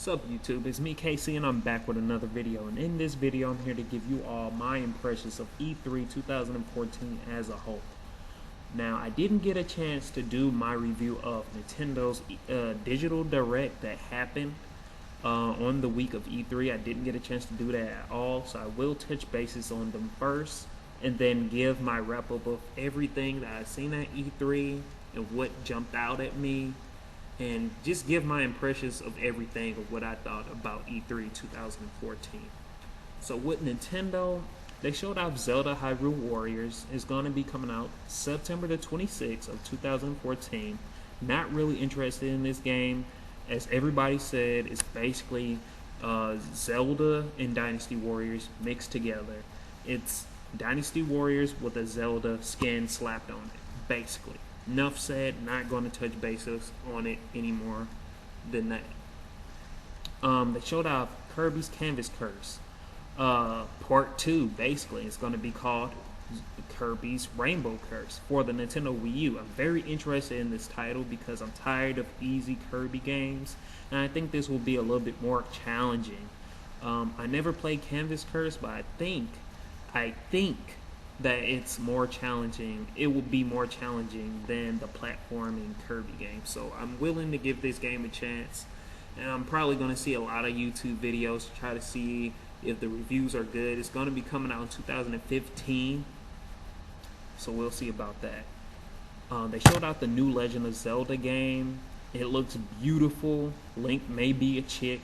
Sup YouTube, it's me Casey and I'm back with another video, and in this video I'm here to give you all my impressions of E3 2014 as a whole. Now, I didn't get a chance to do my review of Nintendo's digital direct that happened on the week of E3. I didn't get a chance to do that at all, so I will touch bases on them first and then give my wrap up of everything that I've seen at E3 and what jumped out at me, and just give my impressions of everything of what I thought about E3 2014. So with Nintendo, they showed off Zelda Hyrule Warriors. It's going to be coming out September the 26th of 2014. Not really interested in this game. As everybody said, it's basically Zelda and Dynasty Warriors mixed together. It's Dynasty Warriors with a Zelda skin slapped on it, basically. Enough said, not going to touch bases on it anymore than that. They showed off Kirby's Canvas Curse. Part 2, basically. It's going to be called Kirby's Rainbow Curse for the Nintendo Wii U. I'm very interested in this title because I'm tired of easy Kirby games, and I think this will be a little bit more challenging. I never played Canvas Curse, but I think that it's more challenging. It will be more challenging than the platforming Kirby game. So I'm willing to give this game a chance. And I'm probably going to see a lot of YouTube videos to try to see if the reviews are good. It's going to be coming out in 2015. So we'll see about that. They showed out the new Legend of Zelda game. It looks beautiful. Link may be a chick.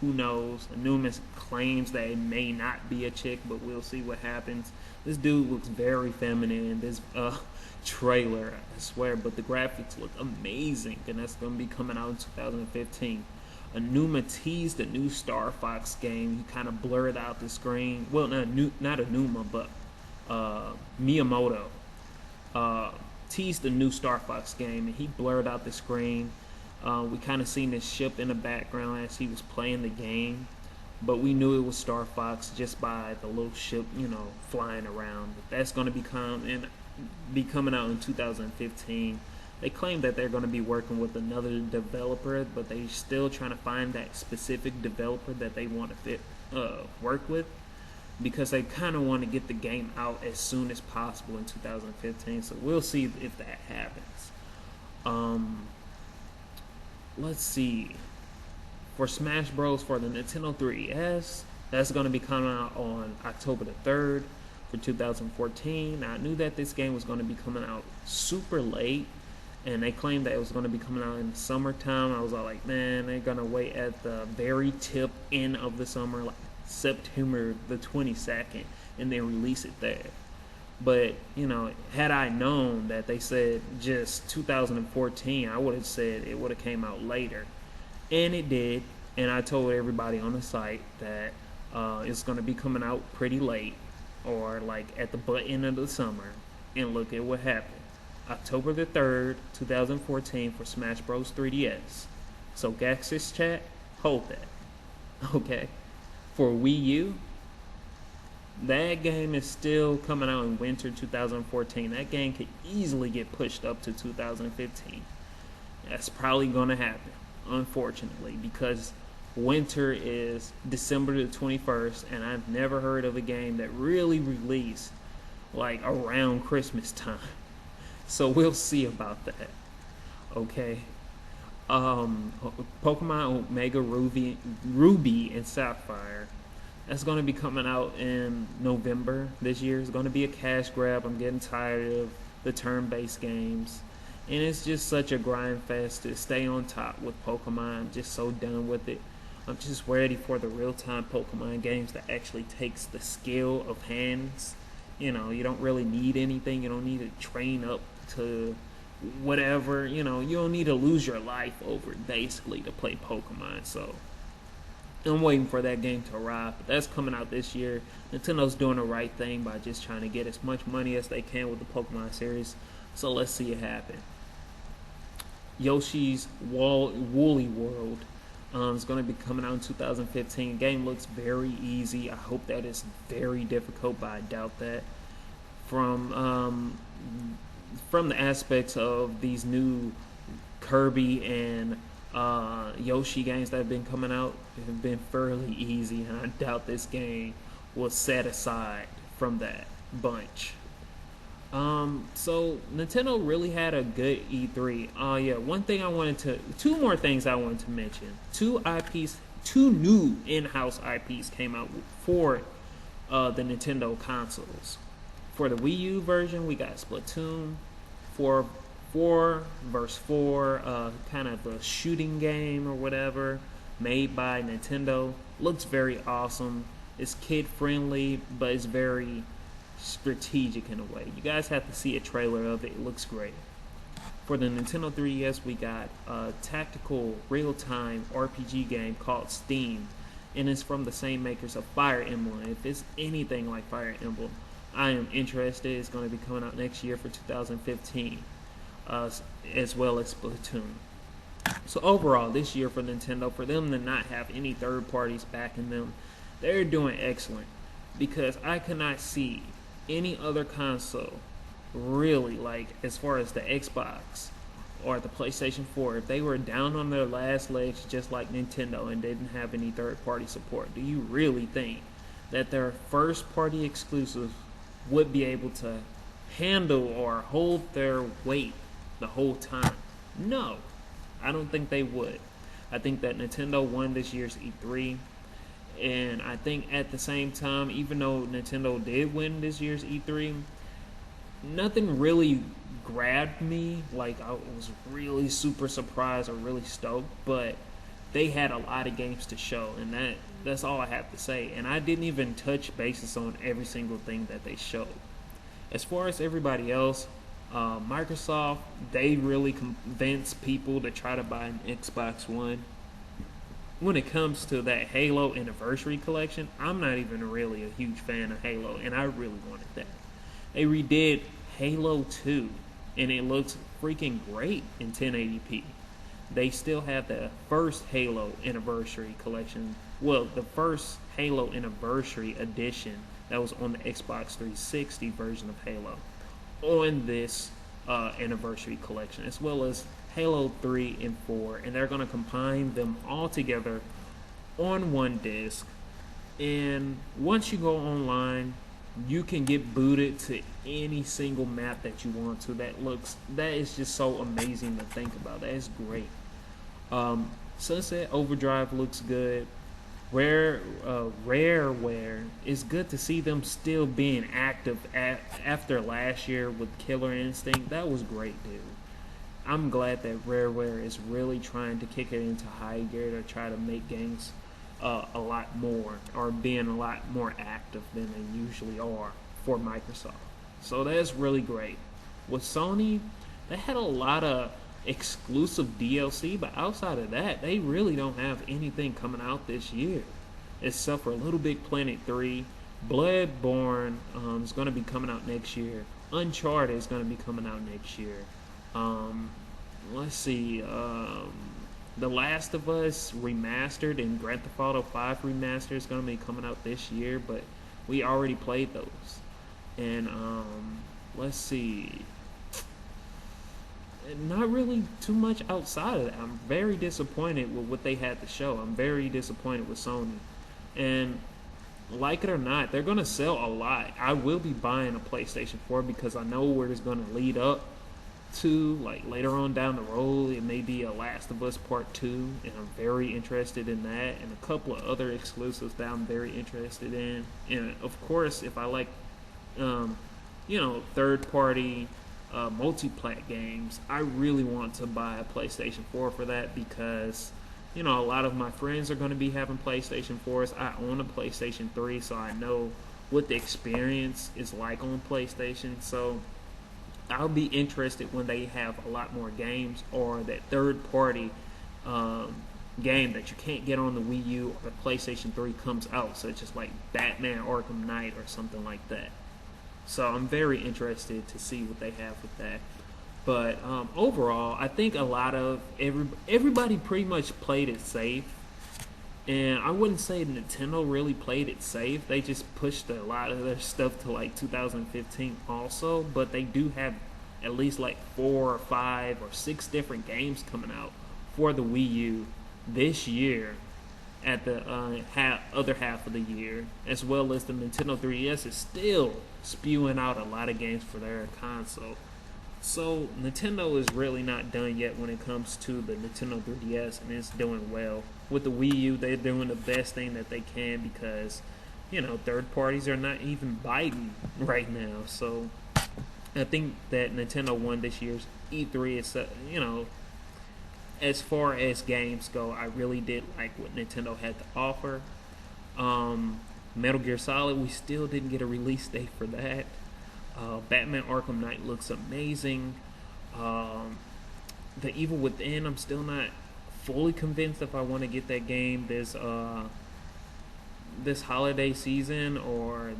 Who knows? Anumis claims that it may not be a chick, but we'll see what happens. This dude looks very feminine in this trailer, I swear, but the graphics look amazing, and that's going to be coming out in 2015. Anuma teased the new Star Fox game. He kind of blurred out the screen. Well, not Anuma, but Miyamoto teased the new Star Fox game, and he blurred out the screen. We kind of seen this ship in the background as he was playing the game, but we knew it was Star Fox just by the little ship, flying around. But that's going to be coming out in 2015. They claim that they're going to be working with another developer, but they're still trying to find that specific developer that they want to work with, because they kind of want to get the game out as soon as possible in 2015. So we'll see if that happens. Let's see. For Smash Bros. For the Nintendo 3DS, that's going to be coming out on October the 3rd for 2014. Now, I knew that this game was going to be coming out super late, and they claimed that it was going to be coming out in the summertime. I was all like, man, they're going to wait at the very tip end of the summer, like September the 22nd, and then release it there. But, had I known that they said just 2014, I would have said it would have came out later. And it did. And I told everybody on the site that it's going to be coming out pretty late, or like at the butt end of the summer. And look at what happened. October the 3rd, 2014 for Smash Bros. 3DS. So Gaxis chat, hold that. Okay. For Wii U, that game is still coming out in winter 2014. That game could easily get pushed up to 2015. That's probably going to happen, unfortunately, because winter is December the 21st, and I've never heard of a game that really released like around Christmas time. So we'll see about that. Okay. Pokemon Omega Ruby and Sapphire. That's going to be coming out in November this year. It's going to be a cash grab. I'm getting tired of the turn-based games. And it's just such a grind fest to stay on top with Pokemon. I'm just so done with it. I'm just ready for the real-time Pokemon games that actually takes the skill of hands. You don't really need anything. You don't need to train up to whatever. You don't need to lose your life over it, basically, to play Pokemon. So I'm waiting for that game to arrive, but that's coming out this year. Nintendo's doing the right thing by just trying to get as much money as they can with the Pokemon series, so let's see it happen. Yoshi's Woolly World is going to be coming out in 2015. The game looks very easy. I hope that it's very difficult, but I doubt that. From the aspects of these new Kirby and Yoshi games that have been coming out have been fairly easy, and I doubt this game was set aside from that bunch. So Nintendo really had a good E3. Yeah, two more things I wanted to mention. Two new in-house IPs came out for the Nintendo consoles. For the Wii U version, we got Splatoon 4 versus 4, kind of a shooting game or whatever, made by Nintendo. Looks very awesome. It's kid friendly, but it's very strategic in a way. You guys have to see a trailer of it. It looks great. For the Nintendo 3DS, we got a tactical real-time RPG game called Steam, and it's from the same makers of Fire Emblem. If it's anything like Fire Emblem, I am interested. It's going to be coming out next year for 2015, as well as Splatoon. So overall, this year for Nintendo, for them to not have any third parties backing them, they're doing excellent, because I cannot see any other console really, like as far as the Xbox or the PlayStation 4, if they were down on their last legs just like Nintendo and didn't have any third party support. Do you really think that their first party exclusives would be able to handle or hold their weight the whole time? No, I don't think they would. I think that Nintendo won this year's E3, and I think at the same time, even though Nintendo did win this year's E3, nothing really grabbed me. Like, I was really super surprised or really stoked, but they had a lot of games to show, and that's all I have to say. And I didn't even touch bases on every single thing that they showed. As far as everybody else, Microsoft, they really convinced people to try to buy an Xbox One. When it comes to that Halo Anniversary Collection, I'm not even really a huge fan of Halo, and I really wanted that. They redid Halo 2, and it looks freaking great in 1080p. They still have the first Halo Anniversary Collection, well, the first Halo Anniversary Edition that was on the Xbox 360 version of Halo on this Anniversary Collection, as well as Halo 3 and 4, and they're going to combine them all together on one disc. And once you go online, you can get booted to any single map that you want to. That is just so amazing to think about. That is great. Sunset Overdrive looks good. Rareware, it's good to see them still being active after last year with Killer Instinct. That was great, dude. I'm glad that Rareware is really trying to kick it into high gear to try to make games a lot more, or being a lot more active than they usually are for Microsoft. So that's really great. With Sony, they had a lot of exclusive DLC, but outside of that, they really don't have anything coming out this year, except for Little Big Planet 3. Bloodborne is going to be coming out next year. Uncharted is going to be coming out next year. Let's see, The Last of Us Remastered and Grand Theft Auto 5 Remastered is going to be coming out this year, but we already played those. And let's see, not really too much outside of that. I'm very disappointed with what they had to show. I'm very disappointed with Sony. And like it or not, they're going to sell a lot. I will be buying a PlayStation 4 because I know where it's going to lead up to. Like later on down the road, it may be a Last of Us Part 2, and I'm very interested in that, and a couple of other exclusives that I'm very interested in. And of course, if I like third party multi-plat games, I really want to buy a PlayStation 4 for that, because a lot of my friends are going to be having PlayStation 4s. I own a PlayStation 3, so I know what the experience is like on PlayStation. So I'll be interested when they have a lot more games, or that third party game that you can't get on the Wii U or the PlayStation 3 comes out, such as like Batman Arkham Knight or something like that. So I'm very interested to see what they have with that. But overall, I think a lot of everybody pretty much played it safe. And I wouldn't say Nintendo really played it safe. They just pushed a lot of their stuff to like 2015 also. But they do have at least like 4 or 5 or 6 different games coming out for the Wii U this year at the other half of the year, as well as the Nintendo 3DS is still spewing out a lot of games for their console. So Nintendo is really not done yet when it comes to the Nintendo 3DS, and it's doing well. With the Wii U, they're doing the best thing that they can because, third parties are not even biting right now. So I think that Nintendo won this year's E3. Is, as far as games go, I really did like what Nintendo had to offer. Metal Gear Solid, we still didn't get a release date for that. Batman Arkham Knight looks amazing. The Evil Within, I'm still not fully convinced if I want to get that game this holiday season or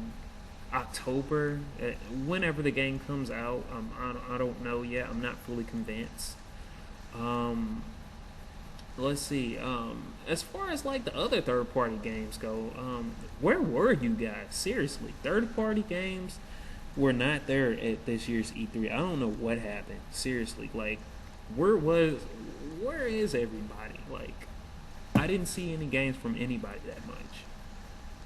October, whenever the game comes out. I don't know yet. I'm not fully convinced. Let's see. As far as like the other third-party games go, where were you guys? Seriously, third-party games were not there at this year's E3. I don't know what happened. Seriously, like, where is everybody? Like, I didn't see any games from anybody that much.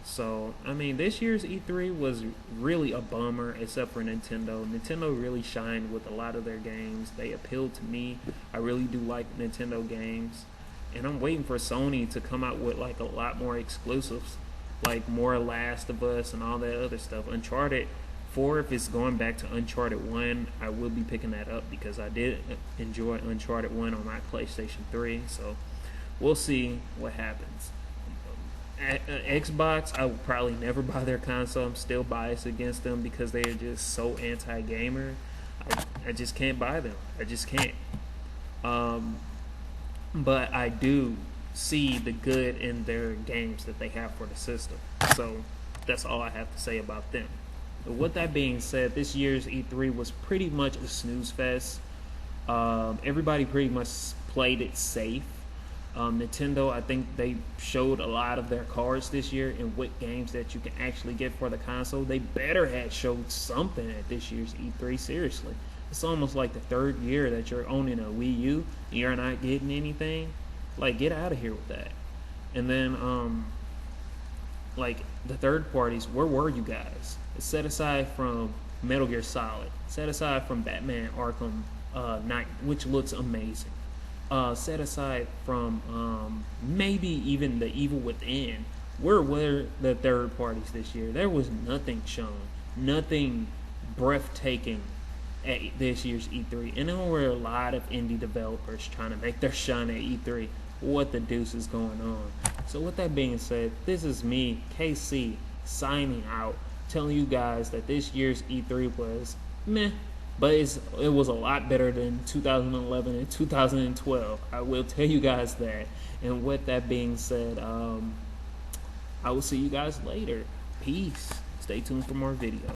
So, I mean, this year's E3 was really a bummer, except for Nintendo. Nintendo really shined with a lot of their games. They appealed to me. I really do like Nintendo games. And I'm waiting for Sony to come out with, like, a lot more exclusives. Like, more Last of Us and all that other stuff. Uncharted 4, if it's going back to Uncharted 1, I will be picking that up because I did enjoy Uncharted 1 on my PlayStation 3. So, we'll see what happens. Xbox, I will probably never buy their console. I'm still biased against them because they are just so anti-gamer. I just can't buy them. I just can't. But I do see the good in their games that they have for the system. So that's all I have to say about them. But with that being said, this year's E3 was pretty much a snooze fest. Everybody pretty much played it safe. Nintendo, I think they showed a lot of their cards this year and what games that you can actually get for the console. They better had showed something at this year's E3, seriously. It's almost like the third year that you're owning a Wii U and you're not getting anything. Like, get out of here with that. And then, like, the third parties, where were you guys? Set aside from Metal Gear Solid. Set aside from Batman Arkham Knight, which looks amazing. Set aside from maybe even the Evil Within. Where were the third parties this year? There was nothing shown, nothing breathtaking at this year's E3, and there were a lot of indie developers trying to make their shine at E3. What the deuce is going on? So with that being said, this is me, KC, signing out, telling you guys that this year's E3 was meh. But it was a lot better than 2011 and 2012. I will tell you guys that. And with that being said, I will see you guys later. Peace. Stay tuned for more videos.